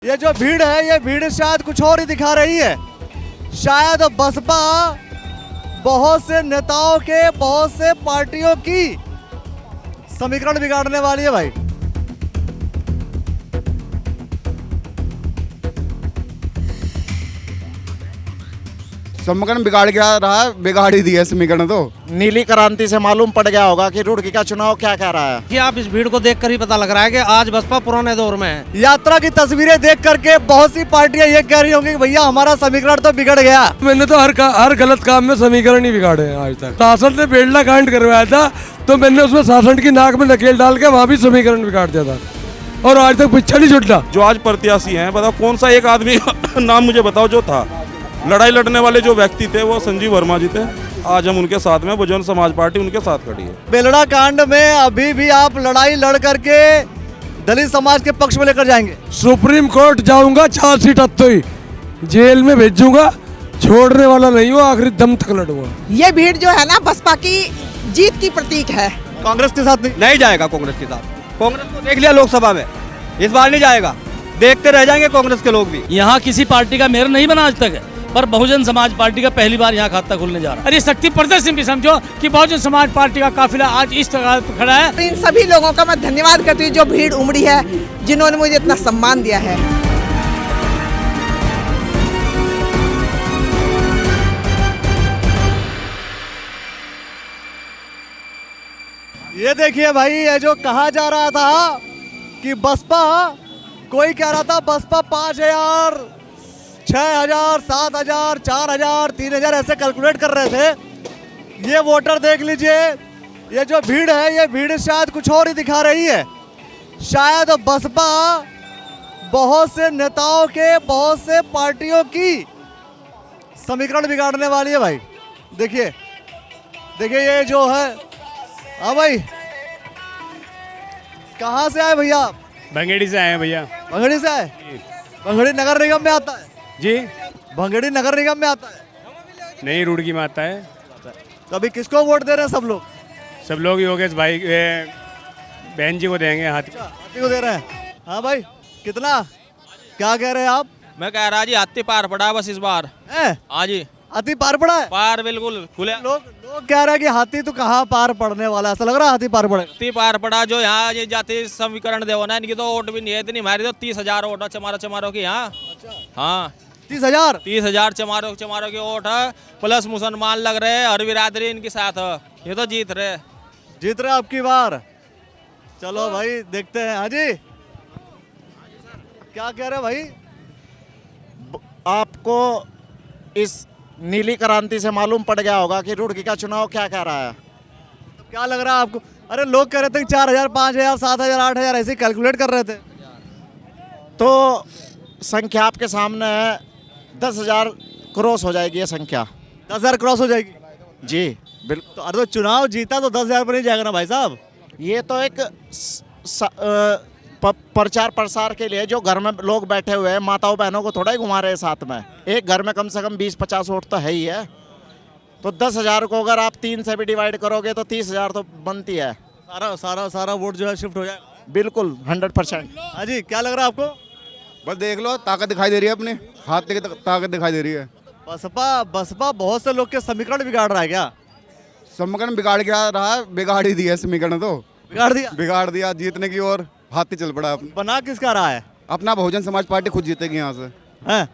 ये जो भीड़ है ये भीड़ शायद कुछ और ही दिखा रही है। शायद बसपा बहुत से नेताओं के बहुत से पार्टियों की समीकरण बिगाड़ने वाली है भाई। समीकरण बिगाड़ क्या रहा है, बिगाड़ ही दिया समीकरण तो। नीली क्रांति से मालूम पड़ गया होगा कि रुड़की का चुनाव क्या कह रहा है। कि आप इस भीड़ को देखकर ही पता लग रहा है कि आज बसपा पुराने दौर में है। यात्रा की तस्वीरें देख करके बहुत सी पार्टियां ये कह रही होंगी कि भैया हमारा समीकरण तो बिगड़ गया। मैंने तो हर गलत काम में समीकरण ही बिगाड़े हैं आज तक। शासन ने बेड़ला कांड करवाया था तो मैंने उसमें शासन की नाक में नकेल डाल के वहाँ भी समीकरण बिगाड़ दिया था और आज तक पीछा नहीं छुटता। जो आज प्रत्याशी हैं, बताओ कौन सा एक आदमी नाम मुझे बताओ जो था। लड़ाई लड़ने वाले जो व्यक्ति थे वो संजीव वर्मा जी थे। आज हम उनके साथ में, बहुजन समाज पार्टी उनके साथ खड़ी है। बेलड़ा कांड में अभी भी आप लड़ाई लड़ करके दलित समाज के पक्ष में लेकर जाएंगे। सुप्रीम कोर्ट जाऊंगा, 4 सीट अब ही जेल में भेजूंगा, छोड़ने वाला नहीं हूँ, आखिरी दम तक लड़ूंगा। ये भीड़ जो है ना बसपा की जीत की प्रतीक है। कांग्रेस के साथ नहीं जाएगा कांग्रेस के साथ। कांग्रेस को देख लिया लोकसभा में, इस बार नहीं जाएगा। देखते रह जाएंगे कांग्रेस के लोग भी। यहाँ किसी पार्टी का मेयर नहीं बना आज तक, पर बहुजन समाज पार्टी का पहली बार यहाँ खाता खुलने जा रहा है। अरे शक्ति प्रदर्शन भी समझो कि बहुजन समाज पार्टी का काफिला आज इस तरह पर खड़ा है। तो इन सभी लोगों का मैं धन्यवाद करती हूँ जो भीड़ उमड़ी है, जिन्होंने मुझे इतना सम्मान दिया है। ये देखिए भाई, ये जो कहा जा रहा था कि बसपा, कोई कह रहा था बसपा 5,000, 6,000, 7,000, 4,000, 3,000 ऐसे कैलकुलेट कर रहे थे। ये वोटर देख लीजिए, ये जो भीड़ है ये भीड़ शायद कुछ और ही दिखा रही है। शायद बसपा बहुत से नेताओं के बहुत से पार्टियों की समीकरण बिगाड़ने वाली है भाई। देखिए देखिए ये जो है। हाँ भाई, कहाँ से आए भैया? भंगेड़ी से आए हैं भैया। भंगड़ी से आए? भंगड़ी नगर निगम में आता है जी? भंगड़ी नगर निगम में आता है? नहीं, रुड़की में आता है। तो अभी किसको वोट दे रहे हैं सब लोग? सब लोग योगेश भाई बहन जी को देंगे। हाथी को दे रहे हैं। हाँ भाई, कितना क्या कह रहे हैं आप? मैं कह रहा जी हाथी पार पड़ा बस इस बार। हाँ जी, हाथी पार पड़ा है। पार बिल्कुल खुले। लोग कह रहे हैं कि हाथी तो कहाँ पार पड़ने वाला है, ऐसा लग रहा है हाथी पार पड़े। हाथी पार पड़ा। जो यहाँ ये जाति समीकरण देवो ना, इनकी तो वोट भी नहीं है इतनी। हमारी तो 30,000 वोट है चमारो की यहाँ। हाँ 30,000 चमारो की वोट है, प्लस मुसलमान लग रहे हैं, हर बिरादरी इनके साथ है। ये तो जीत रहे आपकी बार। चलो भाई देखते हैं। हाँ जी, क्या कह रहे हैं भाई? आपको इस नीली क्रांति से मालूम पड़ गया होगा कि रुड़की का चुनाव क्या कह रहा है। क्या लग रहा है आपको? अरे लोग कह रहे थे कि 4,000, 5,000, 7,000, 8,000 ऐसे कैलकुलेट कर रहे थे। तो संख्या आपके सामने है, 10,000 क्रॉस हो जाएगी ये संख्या। 10,000 क्रॉस हो जाएगी जी बिल्कुल। तो अरे तो चुनाव जीता तो 10,000 पर नहीं जाएगा ना भाई साहब। ये तो एक प्रचार प्रसार के लिए जो घर में लोग बैठे हुए हैं, माताओं बहनों को थोड़ा ही घुमा रहे हैं साथ में। एक घर में कम से कम 20-50 वोट तो है ही है। तो 10,000 को अगर आप 3 से भी डिवाइड करोगे तो 30,000 तो बनती है। सारा वोट जो है शिफ्ट हो जाएगा। बिल्कुल 100%। हाँ जी, क्या लग रहा है आपको? बस देख लो, ताकत दिखाई दे रही है, अपने हाथ की ताकत दिखाई दे रही है। बसपा बहुत से लोग के समीकरण बिगाड़ रहा है क्या? समीकरण बिगाड़ क्या रहा है, बिगाड़ ही दिया समीकरण तो। बिगाड़ दिया जीतने की ओर हाथी चल पड़ा। बना किसका रहा है? अपना बहुजन समाज पार्टी खुद जीतेगी यहाँ से। हैं?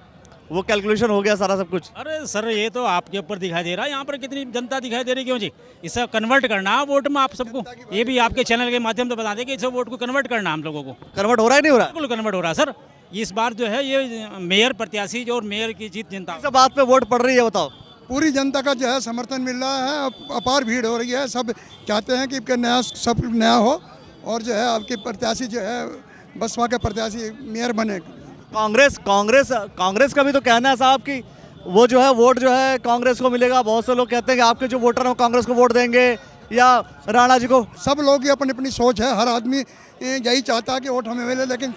वो कैलकुलेशन हो गया सारा सब कुछ। अरे सर, ये तो आपके ऊपर दिखाई दे रहा है। यहाँ पर कितनी जनता दिखाई दे रही है। क्यों जी? इसे कन्वर्ट करना है वोट में आप सबको। ये भी आपके चैनल के माध्यम से बता दें कि इसे वोट को कन्वर्ट करना हम लोगों को। कन्वर्ट हो रहा है नहीं हो रहा? बिल्कुल कन्वर्ट हो रहा है सर। इस बार जो है ये मेयर प्रत्याशी जो और मेयर की जीत जनता सब बात पे वोट पड़ रही है, बताओ। पूरी जनता का जो है समर्थन मिल रहा है, अपार भीड़ हो रही है। सब चाहते हैं कि नया सब नया हो और जो है आपके प्रत्याशी जो है बसपा के प्रत्याशी मेयर बने। कांग्रेस का भी तो कहना है साहब कि वो जो है वोट जो है कांग्रेस को मिलेगा। बहुत से लोग कहते हैं कि आपके जो वोटर हैं वो कांग्रेस को वोट देंगे या राणा जी को। सब लोग की अपनी अपनी सोच है, हर आदमी यही चाहता है कि वोट हमें मिले, लेकिन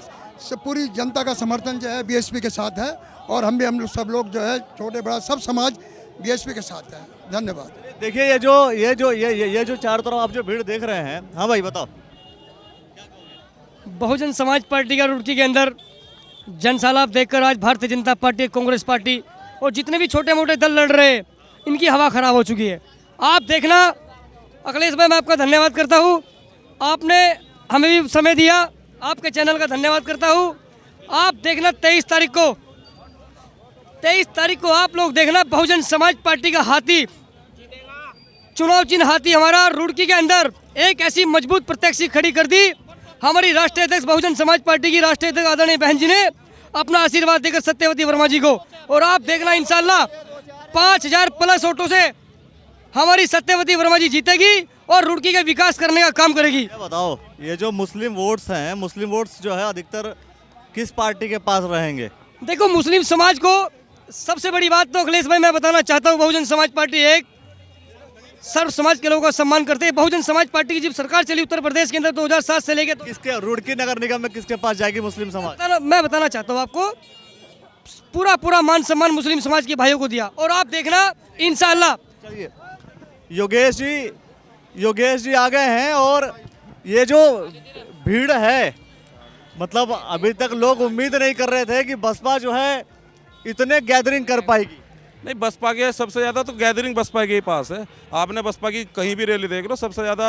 पूरी जनता का समर्थन जो है बीएसपी के साथ है और हम सब लोग जो है छोटे बड़ा सब समाज बीएसपी के साथ है। धन्यवाद। देखिए ये जो चारों तरफ आप जो भीड़ देख रहे हैं। हाँ भाई बताओ। बहुजन समाज पार्टी का रुड़की के अंदर जनसालाब देखकर आज भारतीय जनता पार्टी, कांग्रेस पार्टी और जितने भी छोटे मोटे दल लड़ रहे हैं, इनकी हवा खराब हो चुकी है। आप देखना अखिलेश भाई, मैं आपका धन्यवाद करता हूँ, आपने हमें भी समय दिया, आपके चैनल का धन्यवाद करता हूँ। आप देखना 23 तारीख को आप लोग देखना बहुजन समाज पार्टी का हाथी, चुनाव चिन्ह हाथी हमारा रुड़की के अंदर एक ऐसी मजबूत प्रत्याशी खड़ी कर दी। हमारी राष्ट्रीय अध्यक्ष बहुजन समाज पार्टी की राष्ट्रीय अध्यक्ष आदरणीय बहन जी ने अपना आशीर्वाद देकर सत्यवती वर्मा जी को, और आप देखना इंशाल्लाह 5000 प्लस वोटों से हमारी सत्यवती वर्मा जी जीतेगी और रुड़की का विकास करने का काम करेगी। बताओ, ये जो मुस्लिम वोट्स हैं, मुस्लिम वोट्स जो है अधिकतर किस पार्टी के पास रहेंगे? देखो, मुस्लिम समाज को सबसे बड़ी बात तो अखिलेश भाई मैं बताना चाहता हूँ, बहुजन समाज पार्टी एक सर्व समाज के लोगों का सम्मान करते हैं। बहुजन समाज पार्टी की जब सरकार चली उत्तर प्रदेश के अंदर 2007 से लेकर, किसके रुड़की नगर निगम में किसके पास जाएगी मुस्लिम समाज? मैं बताना चाहता हूँ आपको, पूरा मान सम्मान मुस्लिम समाज के भाइयों को दिया, और आप देखना इंशाअल्लाह। चलिए, योगेश जी आ गए हैं, और ये जो भीड़ है, मतलब अभी तक लोग उम्मीद नहीं कर रहे थे कि बसपा जो है इतने गैदरिंग कर पाएगी। नहीं, बसपा के सबसे ज़्यादा तो गैदरिंग बसपा के ही पास है। आपने बसपा की कहीं भी रैली देख लो, सबसे ज़्यादा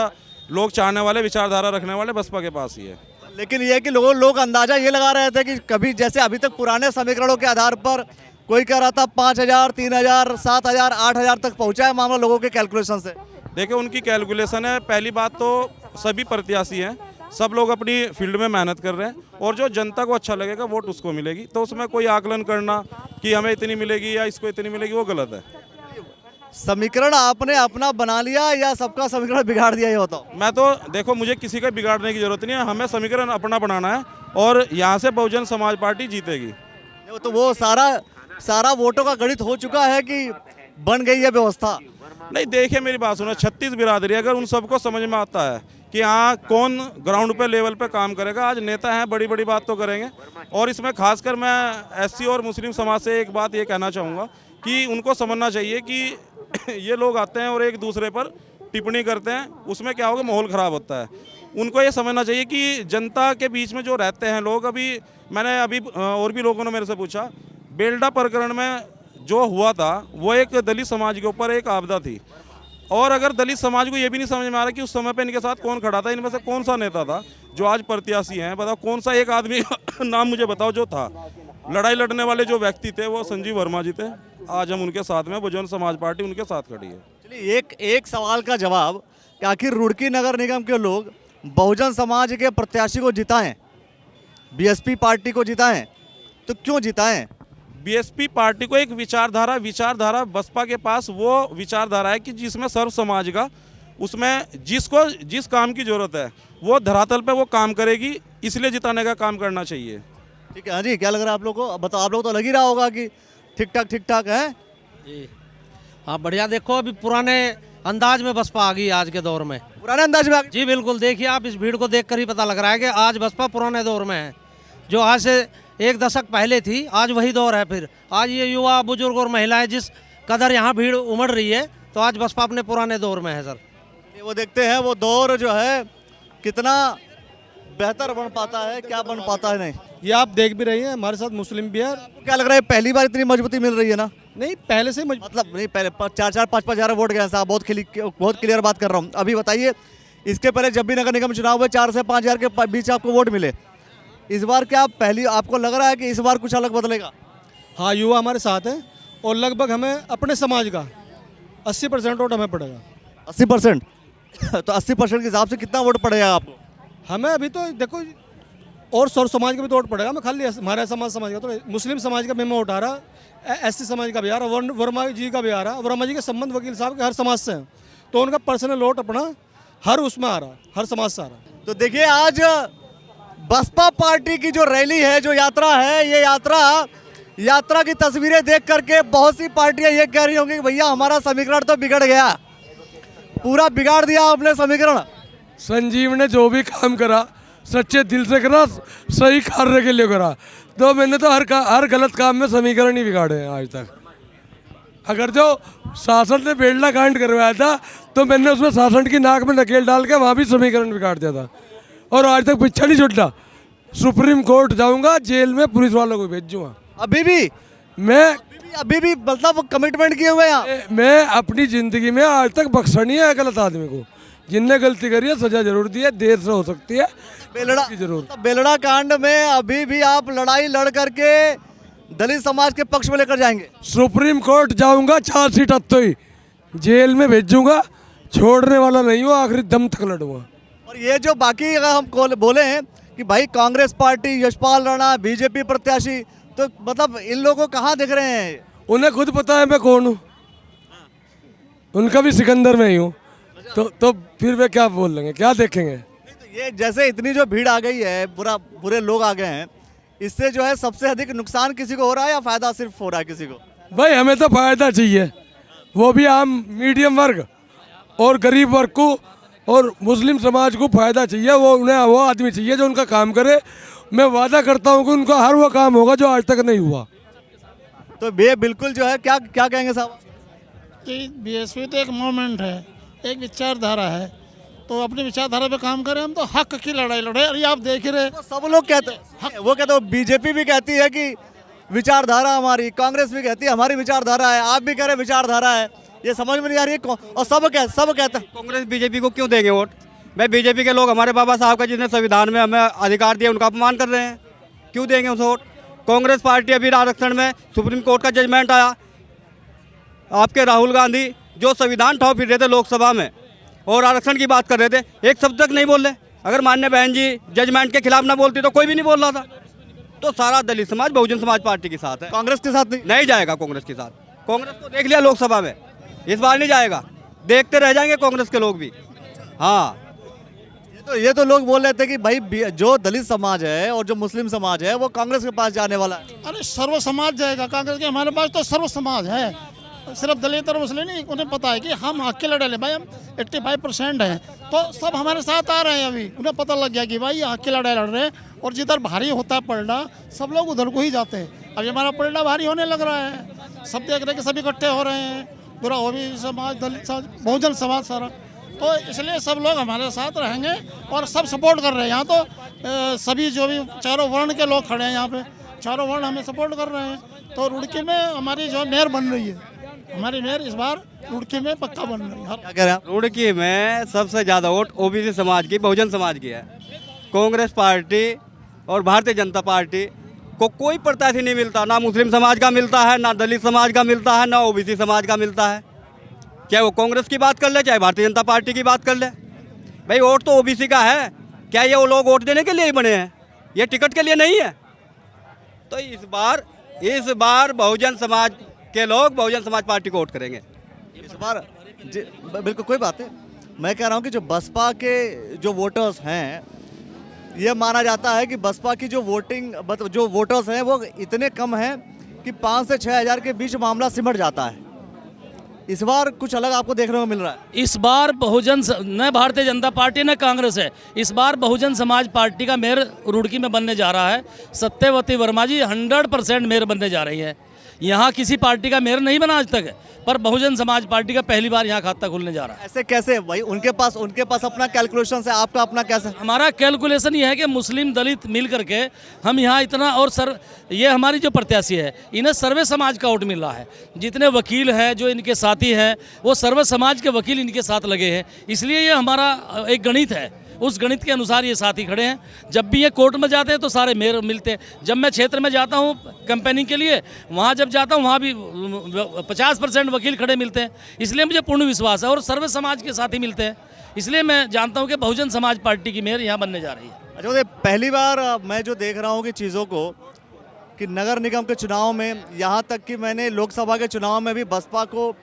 लोग चाहने वाले, विचारधारा रखने वाले बसपा के पास ही है। लेकिन ये है कि लोग अंदाजा ये लगा रहे थे कि कभी जैसे अभी तक पुराने समीकरणों के आधार पर कोई कह रहा था 5000, 3000, 7000, 8000 तक पहुंचा है मामला लोगों के कैलकुलेशन से। देखिए, उनकी कैलकुलेशन है। पहली बात तो सभी प्रत्याशी हैं, सब लोग अपनी फील्ड में मेहनत कर रहे हैं, और जो जनता को अच्छा लगेगा वोट उसको मिलेगी। तो उसमें कोई आकलन करना कि हमें इतनी मिलेगी या इसको इतनी मिलेगी, वो गलत है। समीकरण आपने अपना बना लिया या सबका समीकरण बिगाड़ दिया, ये बताओ? मैं तो देखो, मुझे किसी का बिगाड़ने की जरूरत नहीं है, हमें समीकरण अपना बनाना है, और यहाँ से बहुजन समाज पार्टी जीतेगी। तो वो सारा वोटों का गणित हो चुका है कि बन गई है व्यवस्था? नहीं, देखिए मेरी बात सुनो, 36 बिरादरी, अगर उन सबको समझ में आता है कि हाँ कौन ग्राउंड पे लेवल पे काम करेगा, आज नेता हैं बड़ी बड़ी बात तो करेंगे। और इसमें खासकर मैं एससी और मुस्लिम समाज से एक बात ये कहना चाहूँगा कि उनको समझना चाहिए कि ये लोग आते हैं और एक दूसरे पर टिप्पणी करते हैं, उसमें क्या होगा, माहौल ख़राब होता है। उनको ये समझना चाहिए कि जनता के बीच में जो रहते हैं लोग, मैंने और भी लोगों ने मेरे से पूछा, बेल्डा प्रकरण में जो हुआ था वो एक दलित समाज के ऊपर एक आपदा थी, और अगर दलित समाज को ये भी नहीं समझ में आ रहा कि उस समय पे इनके साथ कौन खड़ा था, इनमें से कौन सा नेता था जो आज प्रत्याशी हैं, बताओ कौन सा एक आदमी नाम मुझे बताओ जो था। लड़ाई लड़ने वाले जो व्यक्ति थे वो संजीव वर्मा जी थे, आज हम उनके साथ में, बहुजन समाज पार्टी उनके साथ खड़ी है। चलिए, एक सवाल का जवाब कि आखिर रुड़की नगर निगम के लोग बहुजन समाज के प्रत्याशी को जिताएं, बीएसपी पार्टी को जिताएं, तो क्यों जिताएं? बीएसपी पार्टी को एक विचारधारा बसपा के पास वो विचारधारा है कि जिसमें सर्व समाज का, उसमें जिस काम की जरूरत है वो धरातल पे वो काम करेगी, इसलिए जिताने का काम करना चाहिए। ठीक है। हाँ जी, क्या लग रहा है आप लोग को? बताओ, आप लोग तो लग ही रहा होगा कि ठीक ठाक है जी। हाँ, बढ़िया। देखो, अभी पुराने अंदाज में बसपा आ गई आज के दौर में। पुराने अंदाज में आ गई? जी बिल्कुल। देखिए, आप इस भीड़ को देखकर ही पता लग रहा है कि आज बसपा पुराने दौर में है। जो आज से एक दशक पहले थी, आज वही दौर है। फिर आज ये युवा, बुजुर्ग और महिलाएं जिस कदर यहाँ भीड़ उमड़ रही है, तो आज बसपा अपने पुराने दौर में है सर। वो देखते हैं वो दौर जो है कितना बेहतर बन पाता है, क्या बन पाता है। नहीं, ये आप देख भी रही हैं, हमारे साथ मुस्लिम भी है। क्या लग रहा है पहली बार इतनी मजबूती मिल रही है ना? नहीं, पहले से मतलब नहीं, पहले 4-4, 5-5 हज़ार वोट गए साहब, बहुत क्लियर बात कर रहा हूँ। अभी बताइए, इसके पहले जब भी नगर निगम चुनाव हुए 4 से 5 हज़ार के बीच आपको वोट मिले, इस बार क्या आपको लग रहा है कि इस बार कुछ अलग बदलेगा? हाँ, युवा हमारे साथ है, और लगभग हमें अपने समाज का 80% वोट हमें पड़ेगा। 80%? तो 80% के हिसाब से कितना वोट पड़ेगा आपको? हमें अभी तो देखो, और सर्व समाज का भी तो वोट पड़ेगा। हमें खाली हमारे समाज का तो मुस्लिम समाज का भी मैं वोट आ रहा, एससी समाज का भी आ रहा, वर्मा जी का भी आ रहा। वर्मा जी के संबंध वकील साहब के हर समाज से हैं, तो उनका पर्सनल वोट अपना हर उसमें आ रहा, हर समाज से आ रहा। तो देखिए, आज बसपा पार्टी की जो रैली है, जो यात्रा है, ये यात्रा की तस्वीरें देख करके बहुत सी पार्टियां ये कह रही होंगी कि भैया हमारा समीकरण तो बिगड़ गया, पूरा बिगाड़ दिया आपने समीकरण। संजीव ने जो भी काम करा सच्चे दिल से करा, सही कार्य के लिए करा, तो मैंने तो हर गलत काम में समीकरण ही बिगाड़े हैं आज तक। अगर जो शासन ने बेलना कांड करवाया था, तो मैंने उसमें शासन की नाक में नकेल डाल के वहाँ भी समीकरण बिगाड़ दिया था, और आज तक पीछा नहीं छूटा। सुप्रीम कोर्ट जाऊंगा, जेल में पुलिस वालों को भेजूंगा। अभी भी अभी भी मतलब कमिटमेंट किए हुए हैं। मैं अपनी जिंदगी में आज तक बख्शा नहीं है गलत आदमी को। जिनने गलती करी है सजा जरूर दी है, देर से हो सकती है बेलड़ा कांड में अभी भी आप लड़ाई लड़ करके दलित समाज के पक्ष में लेकर जाएंगे। सुप्रीम कोर्ट जाऊंगा, चार्जशीट अब तो ही जेल में भेजूंगा, छोड़ने वाला नहीं हूँ, आखिरी दम तक लड़ूंगा। और ये जो बाकी अगर हम बोले हैं कि भाई कांग्रेस पार्टी, यशपाल राणा, बीजेपी प्रत्याशी, तो मतलब इन लोगों को कहाँ दिख रहे हैं? उन्हें खुद पता है मैं कौन हूँ, उनका भी सिकंदर में ही हूँ, तो फिर वे क्या बोल लेंगे, क्या देखेंगे? ये जैसे इतनी जो भीड़ आ गई है, बुरे लोग आ गए हैं, इससे जो है सबसे अधिक नुकसान किसी को हो रहा है या फायदा सिर्फ हो रहा है किसी को? भाई हमें तो फायदा चाहिए, वो भी आम मीडियम वर्ग और गरीब वर्ग को और मुस्लिम समाज को फायदा चाहिए। वो आदमी चाहिए जो उनका काम करे। मैं वादा करता हूँ कि उनका हर वो काम होगा जो आज तक नहीं हुआ। तो ये बिल्कुल जो है क्या कहेंगे साहब? कि बीएसपी तो एक मूवमेंट है, एक विचारधारा है, तो अपनी विचारधारा पे काम करें। हम तो हक की लड़ाई लड़े। अरे आप देख रहे, सब लोग कहते हैं, वो कहते हैं, बीजेपी भी कहती है कि विचारधारा हमारी, कांग्रेस भी कहती है हमारी विचारधारा है, आप भी कह रहे विचारधारा है। ये समझ में नहीं आ रही है। और सब कहते हैं कांग्रेस बीजेपी को क्यों देंगे वोट? भाई बीजेपी के लोग हमारे बाबा साहब का जिसने संविधान में हमें अधिकार दिया उनका अपमान कर रहे हैं, क्यों देंगे उसे वोट? कांग्रेस पार्टी अभी आरक्षण में सुप्रीम कोर्ट का जजमेंट आया, आपके राहुल गांधी जो संविधान ठोक फिर रहे थे लोकसभा में और आरक्षण की बात कर रहे थे, एक शब्द तक नहीं बोल रहे। अगर मान्य बहन जी जजमेंट के खिलाफ ना बोलती तो कोई भी नहीं बोल रहा था। तो सारा दलित समाज बहुजन समाज पार्टी के साथ है, कांग्रेस के साथ नहीं जाएगा। कांग्रेस के साथ, कांग्रेस को देख लिया लोकसभा में, इस बार नहीं जाएगा, देखते रह जाएंगे कांग्रेस के लोग भी। हाँ, ये तो लोग बोल रहे थे कि भाई जो दलित समाज है और जो मुस्लिम समाज है वो कांग्रेस के पास जाने वाला है। अरे सर्व समाज जाएगा कांग्रेस के, हमारे पास तो सर्व समाज है, सिर्फ दलित और मुस्लिम नहीं। उन्हें पता है कि हम हक के लड़े ले भाई, हम 85% हैं, तो सब हमारे साथ आ रहे हैं। अभी उन्हें पता लग गया कि भाई ये हक के लड़ाई लड़ रहे हैं, और जिधर भारी होता है पलड़ा सब लोग उधर को ही जाते हैं। अभी हमारा पलड़ा भारी होने लग रहा है, सब देख रहे हैं कि सभी इकट्ठे हो रहे हैं, पूरा ओबीसी समाज, दलित समाज, बहुजन समाज सारा। तो इसलिए सब लोग हमारे साथ रहेंगे और सब सपोर्ट कर रहे हैं। यहाँ तो सभी जो भी चारों वर्ण के लोग खड़े हैं, यहाँ पे चारों वर्ण हमें सपोर्ट कर रहे हैं। तो रुड़की में हमारी जो मेयर बन रही है, हमारी मेयर इस बार रुड़की में पक्का बन रही है। क्या कह रहे हैं? रुड़की में सबसे ज़्यादा वोट ओबीसी समाज की, बहुजन समाज की है। कांग्रेस पार्टी और भारतीय जनता पार्टी को कोई प्रत्याशी नहीं मिलता, ना मुस्लिम समाज का मिलता है, ना दलित समाज का मिलता है, ना ओबीसी समाज का मिलता है। चाहे वो कांग्रेस की बात कर ले, चाहे भारतीय जनता पार्टी की बात कर ले, भाई वोट तो ओबीसी का है। क्या ये वो लोग वोट देने के लिए ही बने हैं? ये टिकट के लिए नहीं है। तो इस बार बहुजन समाज के लोग बहुजन समाज पार्टी को वोट करेंगे इस बार। बिल्कुल कोई बात है। मैं कह रहा हूँ कि जो बसपा के जो वोटर्स हैं, ये माना जाता है कि बसपा की जो वोटर्स हैं वो इतने कम हैं कि 5 से 6 हज़ार के बीच मामला सिमट जाता है। इस बार कुछ अलग आपको देखने को मिल रहा है। इस बार न भारतीय जनता पार्टी न कांग्रेस है, इस बार बहुजन समाज पार्टी का मेयर रुड़की में बनने जा रहा है। सत्यवती वर्मा जी 100% मेयर बनने जा रही है। यहाँ किसी पार्टी का मेयर नहीं बना आज तक, पर बहुजन समाज पार्टी का पहली बार यहाँ खाता खुलने जा रहा है। ऐसे कैसे भाई? उनके पास अपना कैलकुलेशन है, आपका अपना कैसे? हमारा कैलकुलेशन ये है कि मुस्लिम दलित मिल करके हम यहाँ इतना, और ये हमारी जो प्रत्याशी है इन्हें सर्वे समाज का वोट मिल रहा है। जितने वकील हैं जो इनके साथी हैं वो सर्वे समाज के वकील इनके साथ लगे हैं, इसलिए ये हमारा एक गणित है, उस गणित के अनुसार ये साथी खड़े हैं। जब भी ये कोर्ट में जाते हैं तो सारे मेयर मिलते हैं। जब मैं क्षेत्र में जाता हूँ कैंपेनिंग के लिए, वहाँ जब जाता हूँ वहाँ भी 50% वकील खड़े मिलते हैं। इसलिए मुझे पूर्ण विश्वास है, और सर्वे समाज के साथी मिलते हैं, इसलिए मैं जानता हूँ कि बहुजन समाज पार्टी की मेयर यहाँ बनने जा रही है। अच्छा, पहली बार मैं जो देख रहा हूँ कि चीज़ों को, कि नगर निगम के चुनाव में, यहाँ तक कि मैंने लोकसभा के चुनाव में भी बसपा को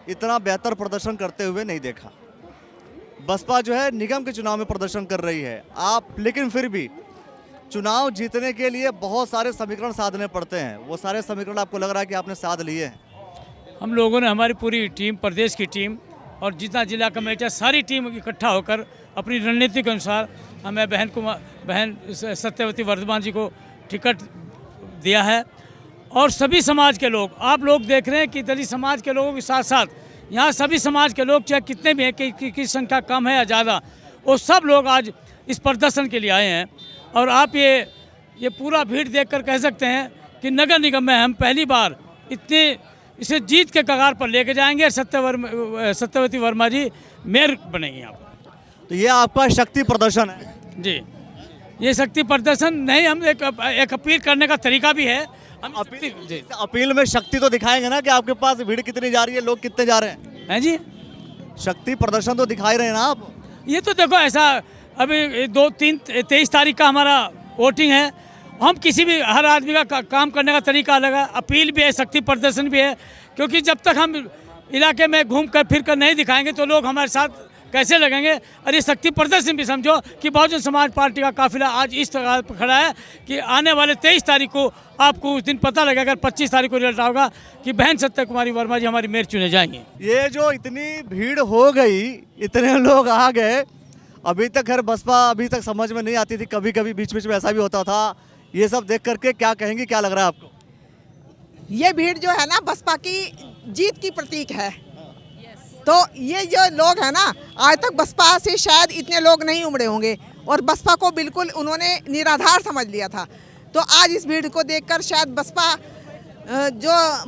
इतना बेहतर प्रदर्शन करते हुए नहीं देखा। बसपा जो है निगम के चुनाव में प्रदर्शन कर रही है आप, लेकिन फिर भी चुनाव जीतने के लिए बहुत सारे समीकरण साधने पड़ते हैं। वो सारे समीकरण आपको लग रहा है कि आपने साध लिए हैं? हम लोगों ने, हमारी पूरी टीम, प्रदेश की टीम और जितना जिला कमेटी, सारी टीम इकट्ठा होकर अपनी रणनीति के अनुसार हमें बहन सत्यवती वर्धमान जी को टिकट दिया है। और सभी समाज के लोग, आप लोग देख रहे हैं कि दलित समाज के लोगों के साथ साथ यहाँ सभी समाज के लोग, चाहे कितने भी हैं, कि संख्या कम है या ज़्यादा, वो सब लोग आज इस प्रदर्शन के लिए आए हैं। और आप ये पूरा भीड़ देखकर कह सकते हैं कि नगर निगम में हम पहली बार इसे जीत के कगार पर लेके जाएंगे और सत्यवती वर्मा जी मेयर बनेंगे यहाँ पर। तो ये आपका शक्ति प्रदर्शन है जी, ये शक्ति प्रदर्शन नहीं, हम एक अपील करने का तरीका भी है। हम अपील में शक्ति तो दिखाएंगे ना कि आपके पास भीड़ कितनी जा रही है, लोग कितने जा रहे हैं जी। शक्ति प्रदर्शन तो दिखा ही रहे हैं ना आप। ये तो देखो ऐसा, अभी 23 तारीख का हमारा वोटिंग है। हम किसी भी हर आदमी का काम करने का तरीका अलग है, अपील भी है, शक्ति प्रदर्शन भी है, क्योंकि जब तक हम इलाके में घूम कर फिर कर नहीं दिखाएंगे तो लोग हमारे साथ कैसे लगेंगे। और ये शक्ति प्रदर्शन भी समझो कि बहुजन समाज पार्टी का काफिला आज इस तरह पर खड़ा है कि आने वाले 23 तारीख को आपको उस दिन पता लगेगा, 25 तारीख को रिजल्ट होगा कि बहन सत्य कुमारी वर्मा जी हमारी मेयर चुने जाएंगे। ये जो इतनी भीड़ हो गई, इतने लोग आ गए, अभी तक खैर बसपा अभी तक समझ में नहीं आती थी, कभी कभी बीच बीच में ऐसा भी होता था। ये सब देख करके क्या कहेंगी, क्या लग रहा है आपको? ये भीड़ जो है ना बसपा की जीत की प्रतीक है। तो ये जो लोग हैं ना, आज तक बसपा से शायद इतने लोग नहीं उमड़े होंगे और बसपा को बिल्कुल उन्होंने निराधार समझ लिया था। तो आज इस भीड़ को देखकर शायद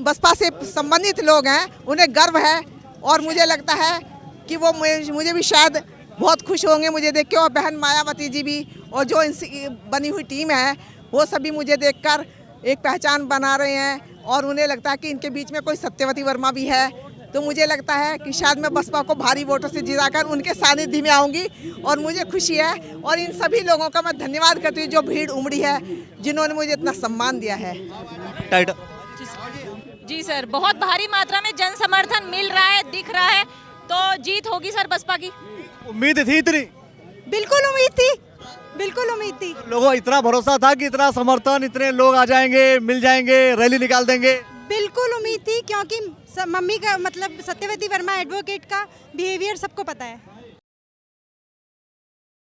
बसपा से संबंधित लोग हैं उन्हें गर्व है और मुझे लगता है कि वो मुझे भी शायद बहुत खुश होंगे मुझे देख के। और बहन मायावती जी भी और जो इनकी बनी हुई टीम है वो सभी मुझे देखकर एक पहचान बना रहे हैं और उन्हें लगता है कि इनके बीच में कोई सत्यवती वर्मा भी है। तो मुझे लगता है कि शायद मैं बसपा को भारी वोटों से जिताकर उनके सानिध्य में आऊँगी और मुझे खुशी है। और इन सभी लोगों का मैं धन्यवाद करती हूँ जो भीड़ उमड़ी है, जिन्होंने मुझे इतना सम्मान दिया है। जी सर, बहुत भारी मात्रा में जन समर्थन मिल रहा है, दिख रहा है, तो जीत होगी सर बसपा की। उम्मीद थी इतनी? बिल्कुल उम्मीद थी, बिल्कुल उम्मीद थी। लोगों इतना भरोसा था कि इतना समर्थन, इतने लोग आ जाएंगे, मिल जाएंगे, रैली निकाल देंगे? बिल्कुल उम्मीद थी, क्योंकि मम्मी का मतलब सत्यवती वर्मा एडवोकेट का बिहेवियर सबको पता है।